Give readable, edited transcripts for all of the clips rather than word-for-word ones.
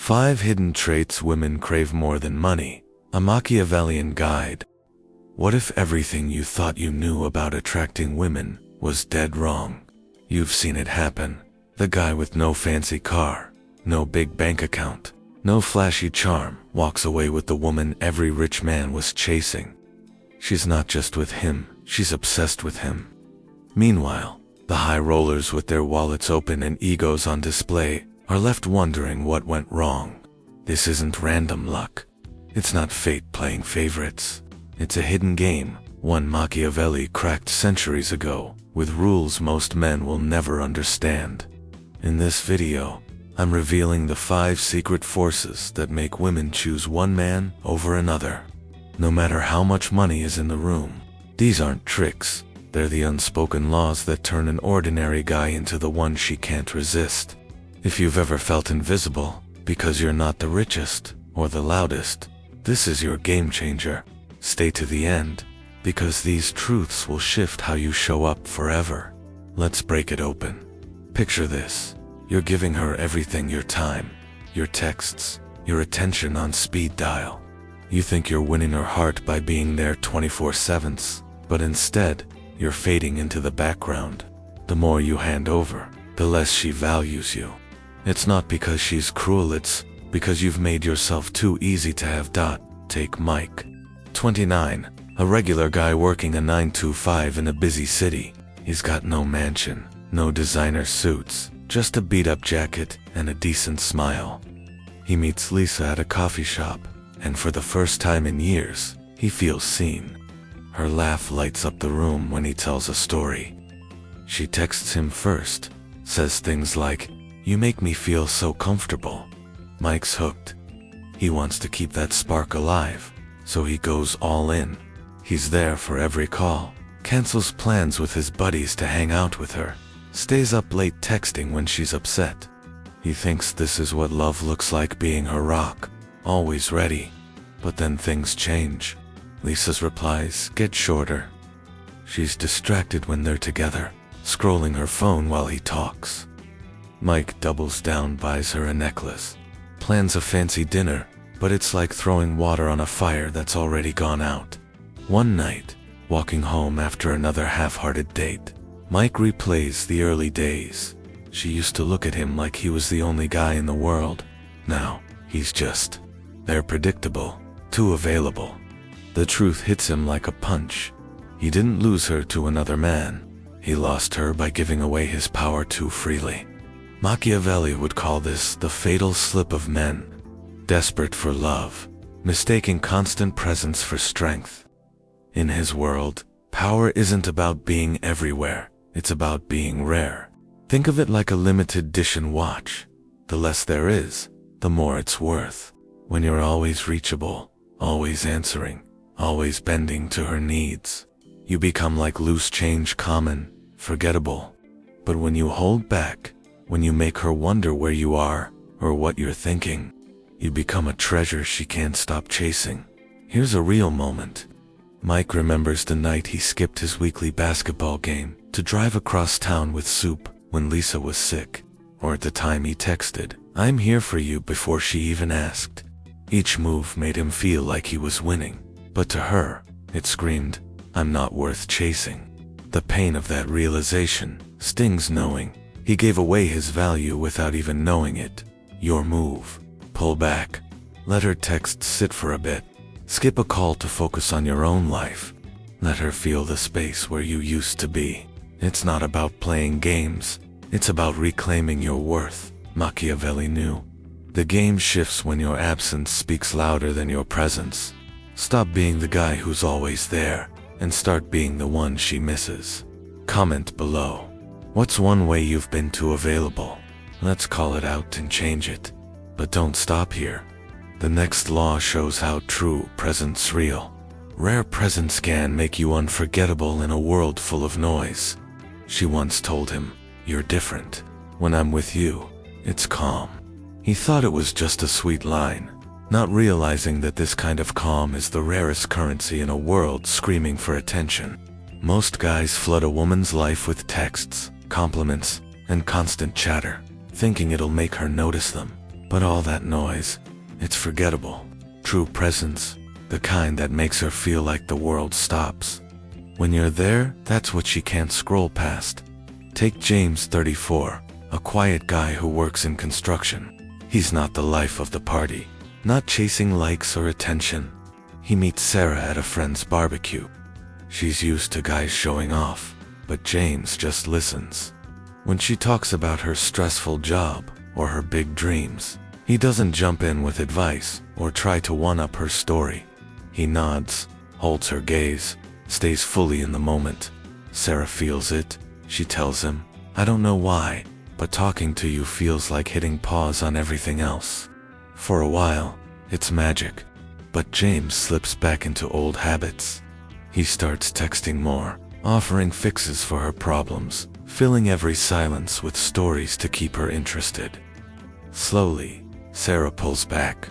5 Hidden Traits Women Crave More Than Money, a Machiavellian Guide. What if everything you thought you knew about attracting women was dead wrong? You've seen it happen. The guy with no fancy car, no big bank account, no flashy charm walks away with the woman every rich man was chasing. She's not just with him, she's obsessed with him. Meanwhile, the high rollers with their wallets open and egos on display are left wondering what went wrong. This isn't random luck. It's not fate playing favorites. It's a hidden game, one Machiavelli cracked centuries ago, with rules most men will never understand. In this video, I'm revealing the 5 secret forces that make women choose one man over another. No matter how much money is in the room, these aren't tricks. They're the unspoken laws that turn an ordinary guy into the one she can't resist. If you've ever felt invisible because you're not the richest or the loudest, this is your game changer. Stay to the end, because these truths will shift how you show up forever. Let's break it open. Picture this. You're giving her everything: your time, your texts, your attention on speed dial. You think you're winning her heart by being there 24/7, but instead, you're fading into the background. The more you hand over, the less she values you. It's not because she's cruel, it's because you've made yourself too easy to have. Take Mike. 29, a regular guy working a 9-to-5 in a busy city. He's got no mansion, no designer suits, just a beat-up jacket and a decent smile. He meets Lisa at a coffee shop, and for the first time in years, he feels seen. Her laugh lights up the room when he tells a story. She texts him first, says things like, "You make me feel so comfortable." Mike's hooked. He wants to keep that spark alive, so he goes all in. He's there for every call, cancels plans with his buddies to hang out with her, stays up late texting when she's upset. He thinks this is what love looks like, being her rock, always ready. But then things change. Lisa's replies get shorter. She's distracted when they're together, scrolling her phone while he talks. Mike doubles down, buys her a necklace, plans a fancy dinner, but it's like throwing water on a fire that's already gone out. One night, walking home after another half-hearted date, Mike replays the early days. She used to look at him like he was the only guy in the world. Now, he's just they're predictable, too available. The truth hits him like a punch. He didn't lose her to another man. He lost her by giving away his power too freely. Machiavelli would call this the fatal slip of men. Desperate for love, mistaking constant presence for strength. In his world, power isn't about being everywhere, it's about being rare. Think of it like a limited edition watch. The less there is, the more it's worth. When you're always reachable, always answering, always bending to her needs, you become like loose change, common, forgettable. But when you hold back, when you make her wonder where you are or what you're thinking, you become a treasure she can't stop chasing. Here's a real moment. Mike remembers the night he skipped his weekly basketball game to drive across town with soup when Lisa was sick, or at the time he texted, "I'm here for you," before she even asked. Each move made him feel like he was winning, but to her, it screamed, "I'm not worth chasing." The pain of that realization stings, knowing he gave away his value without even knowing it. Your move. Pull back. Let her text sit for a bit. Skip a call to focus on your own life. Let her feel the space where you used to be. It's not about playing games. It's about reclaiming your worth. Machiavelli knew. The game shifts when your absence speaks louder than your presence. Stop being the guy who's always there, and start being the one she misses. Comment below. What's one way you've been too available? Let's call it out and change it. But don't stop here. The next law shows how true presence real. Rare presence can make you unforgettable in a world full of noise. She once told him, "You're different. When I'm with you, it's calm." He thought it was just a sweet line, not realizing that this kind of calm is the rarest currency in a world screaming for attention. Most guys flood a woman's life with texts, compliments, and constant chatter, thinking it'll make her notice them. But all that noise, it's forgettable. True presence, the kind that makes her feel like the world stops. When you're there, that's what she can't scroll past. Take James, 34, a quiet guy who works in construction. He's not the life of the party, not chasing likes or attention. He meets Sarah at a friend's barbecue. She's used to guys showing off, but James just listens. When she talks about her stressful job or her big dreams, he doesn't jump in with advice or try to one-up her story. He nods, holds her gaze, stays fully in the moment. Sarah feels it. She tells him, "I don't know why, but talking to you feels like hitting pause on everything else." For a while, it's magic. But James slips back into old habits. He starts texting more, offering fixes for her problems, filling every silence with stories to keep her interested. Slowly, Sarah pulls back.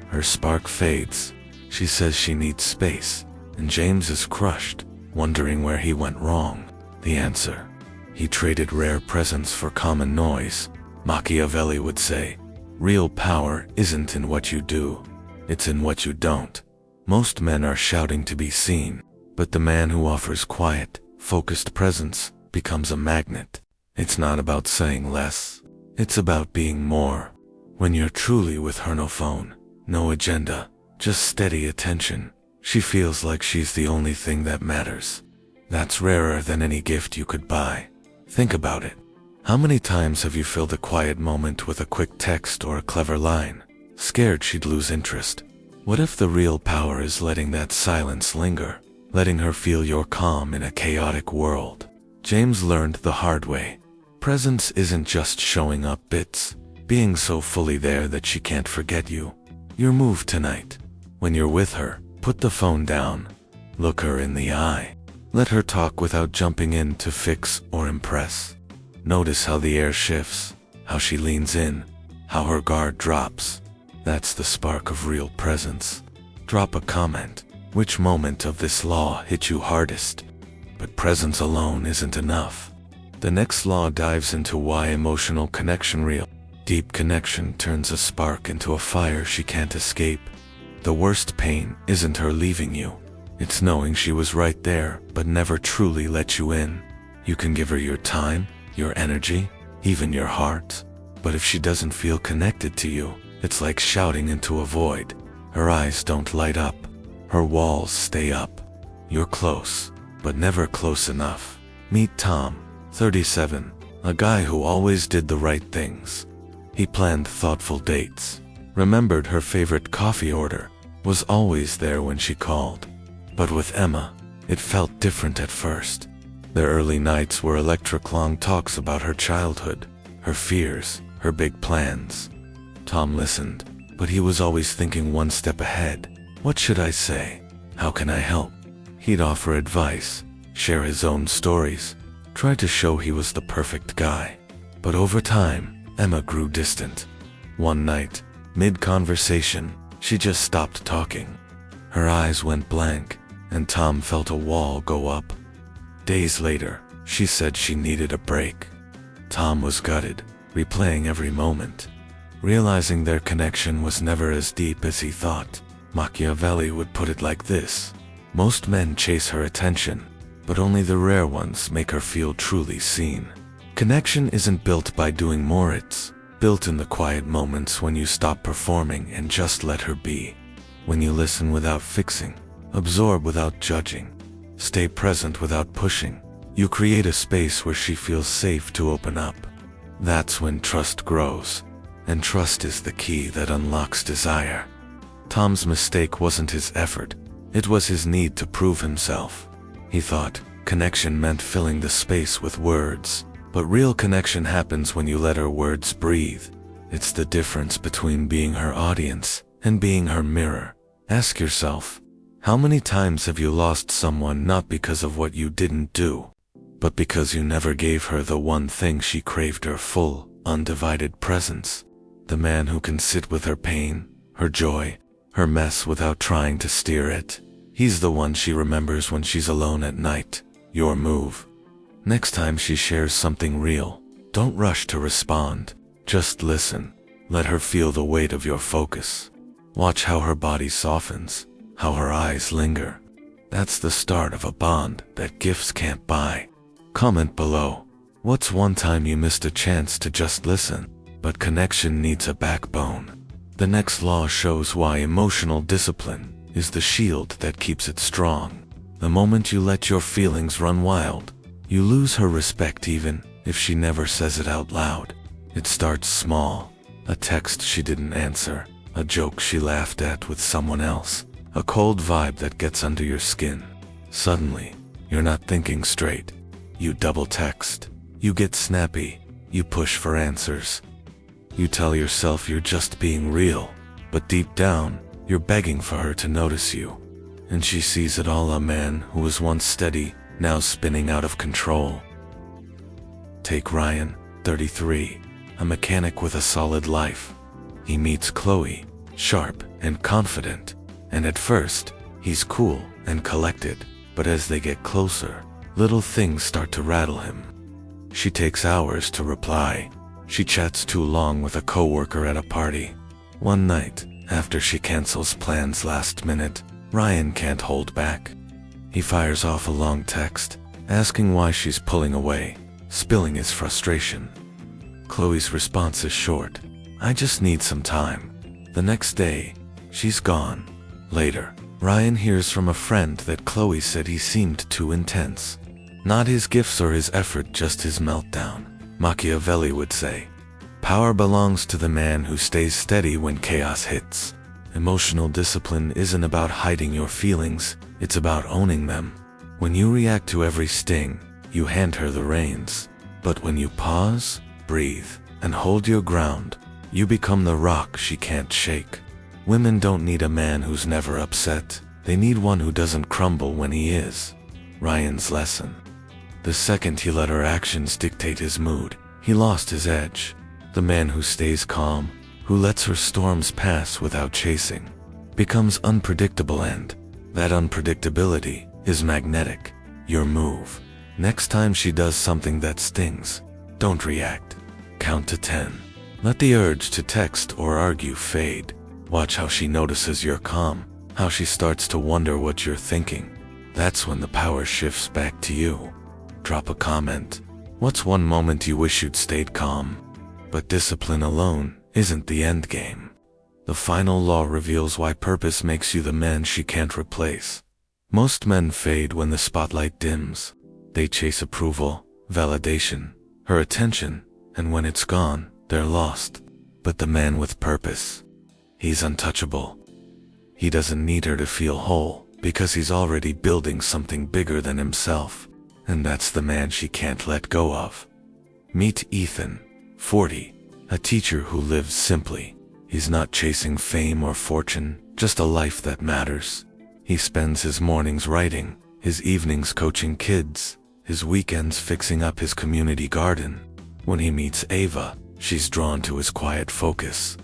Her spark fades. She says she needs space, and James is crushed, wondering where he went wrong. The answer: he traded rare presence for common noise. Machiavelli would say, "Real power isn't in what you do, it's in what you don't." Most men are shouting to be seen, but the man who offers quiet, focused presence becomes a magnet. It's not about saying less, it's about being more. When you're truly with her, no phone, no agenda, just steady attention, she feels like she's the only thing that matters. That's rarer than any gift you could buy. Think about it. How many times have you filled a quiet moment with a quick text or a clever line, scared she'd lose interest? What if the real power is letting that silence linger, letting her feel your calm in a chaotic world? James learned the hard way. Presence isn't just showing up bits, being so fully there that she can't forget you. Your move tonight. When you're with her, put the phone down. Look her in the eye. Let her talk without jumping in to fix or impress. Notice how the air shifts, how she leans in, how her guard drops. That's the spark of real presence. Drop a comment. Which moment of this law hit you hardest? But presence alone isn't enough. The next law dives into why emotional connection real. Deep connection turns a spark into a fire she can't escape. The worst pain isn't her leaving you. It's knowing she was right there, but never truly let you in. You can give her your time, your energy, even your heart. But if she doesn't feel connected to you, it's like shouting into a void. Her eyes don't light up. Her walls stay up. You're close, but never close enough. Meet Tom, 37, a guy who always did the right things. He planned thoughtful dates, remembered her favorite coffee order, was always there when she called. But with Emma, it felt different at first. Their early nights were electric, long talks about her childhood, her fears, her big plans. Tom listened, but he was always thinking one step ahead. What should I say? How can I help? He'd offer advice, share his own stories, try to show he was the perfect guy. But over time, Emma grew distant. One night, mid-conversation, she just stopped talking. Her eyes went blank, and Tom felt a wall go up. Days later, she said she needed a break. Tom was gutted, replaying every moment, realizing their connection was never as deep as he thought. Machiavelli would put it like this: most men chase her attention, but only the rare ones make her feel truly seen. Connection isn't built by doing more, it's built in the quiet moments when you stop performing and just let her be. When you listen without fixing, absorb without judging, stay present without pushing, you create a space where she feels safe to open up. That's when trust grows, and trust is the key that unlocks desire. Tom's mistake wasn't his effort, it was his need to prove himself. He thought connection meant filling the space with words, but real connection happens when you let her words breathe. It's the difference between being her audience and being her mirror. Ask yourself, how many times have you lost someone not because of what you didn't do, but because you never gave her the one thing she craved: her full, undivided presence? The man who can sit with her pain, her joy, her mess without trying to steer it. He's the one she remembers when she's alone at night. Your move. Next time she shares something real, don't rush to respond. Just listen. Let her feel the weight of your focus. Watch how her body softens, how her eyes linger. That's the start of a bond that gifts can't buy. Comment below. What's one time you missed a chance to just listen? But connection needs a backbone. The next law shows why emotional discipline is the shield that keeps it strong. The moment you let your feelings run wild, you lose her respect even if she never says it out loud. It starts small. A text she didn't answer, a joke she laughed at with someone else, a cold vibe that gets under your skin. Suddenly, you're not thinking straight. You double text. You get snappy. You push for answers. You tell yourself you're just being real, but deep down, you're begging for her to notice you. And she sees it all. A man who was once steady, now spinning out of control. Take Ryan, 33, a mechanic with a solid life. He meets Chloe, sharp and confident, and at first, he's cool and collected, but as they get closer, little things start to rattle him. She takes hours to reply. She chats too long with a coworker at a party. One night, after she cancels plans last minute, Ryan can't hold back. He fires off a long text, asking why she's pulling away, spilling his frustration. Chloe's response is short. I just need some time. The next day, she's gone. Later, Ryan hears from a friend that Chloe said he seemed too intense. Not his gifts or his effort, just his meltdown. Machiavelli would say, power belongs to the man who stays steady when chaos hits. Emotional discipline isn't about hiding your feelings, it's about owning them. When you react to every sting, you hand her the reins. But when you pause, breathe, and hold your ground, you become the rock she can't shake. Women don't need a man who's never upset. They need one who doesn't crumble when he is. Ryan's lesson. The second he let her actions dictate his mood, he lost his edge. The man who stays calm, who lets her storms pass without chasing, becomes unpredictable, and that unpredictability is magnetic. Your move. Next time she does something that stings, don't react. Count to 10. Let the urge to text or argue fade. Watch how she notices you're calm, how she starts to wonder what you're thinking. That's when the power shifts back to you. Drop a comment. What's one moment you wish you'd stayed calm? But discipline alone isn't the end game. The final law reveals why purpose makes you the man she can't replace. Most men fade when the spotlight dims. They chase approval, validation, her attention, and when it's gone, they're lost. But the man with purpose, he's untouchable. He doesn't need her to feel whole, because he's already building something bigger than himself. And that's the man she can't let go of. Meet Ethan, 40, a teacher who lives simply. He's not chasing fame or fortune, just a life that matters. He spends his mornings writing, his evenings coaching kids, his weekends fixing up his community garden. When he meets Ava, she's drawn to his quiet focus.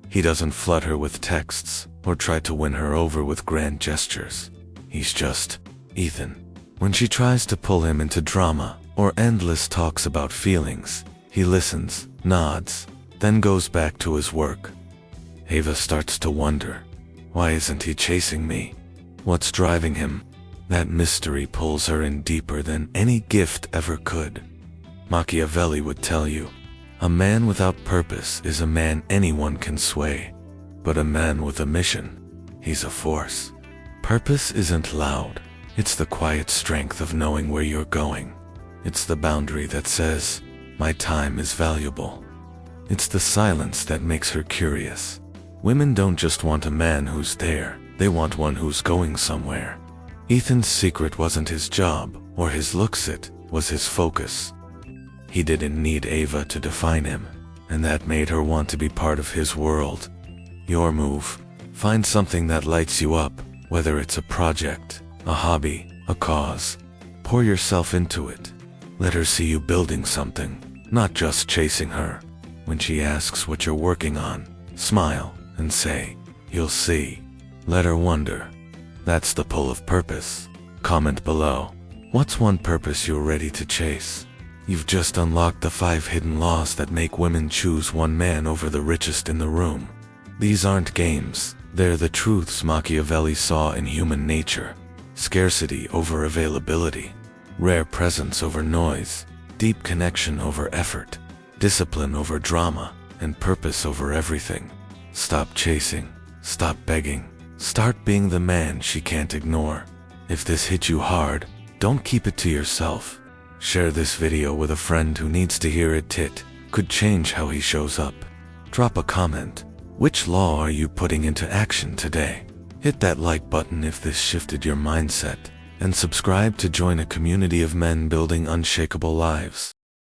He doesn't flood her with texts or try to win her over with grand gestures. He's just Ethan. When she tries to pull him into drama or endless talks about feelings, he listens, nods, then goes back to his work. Ava starts to wonder, why isn't he chasing me? What's driving him? That mystery pulls her in deeper than any gift ever could. Machiavelli would tell you, a man without purpose is a man anyone can sway, but a man with a mission, he's a force. Purpose isn't loud. It's the quiet strength of knowing where you're going. It's the boundary that says, my time is valuable. It's the silence that makes her curious. Women don't just want a man who's there, they want one who's going somewhere. Ethan's secret wasn't his job or his looks, it was his focus. He didn't need Ava to define him, and that made her want to be part of his world. Your move. Find something that lights you up, whether it's a project, a hobby, a cause. Pour yourself into it. Let her see you building something, not just chasing her. When she asks what you're working on, smile and say, you'll see. Let her wonder. That's the pull of purpose. Comment below. What's one purpose you're ready to chase? You've just unlocked the 5 hidden laws that make women choose one man over the richest in the room. These aren't games, they're the truths Machiavelli saw in human nature. Scarcity over availability, rare presence over noise, deep connection over effort, discipline over drama, and purpose over everything. Stop chasing, stop begging, start being the man she can't ignore. If this hit you hard, don't keep it to yourself. Share this video with a friend who needs to hear it. Could change how he shows up. Drop a comment. Which law are you putting into action today? Hit that like button if this shifted your mindset, and subscribe to join a community of men building unshakable lives.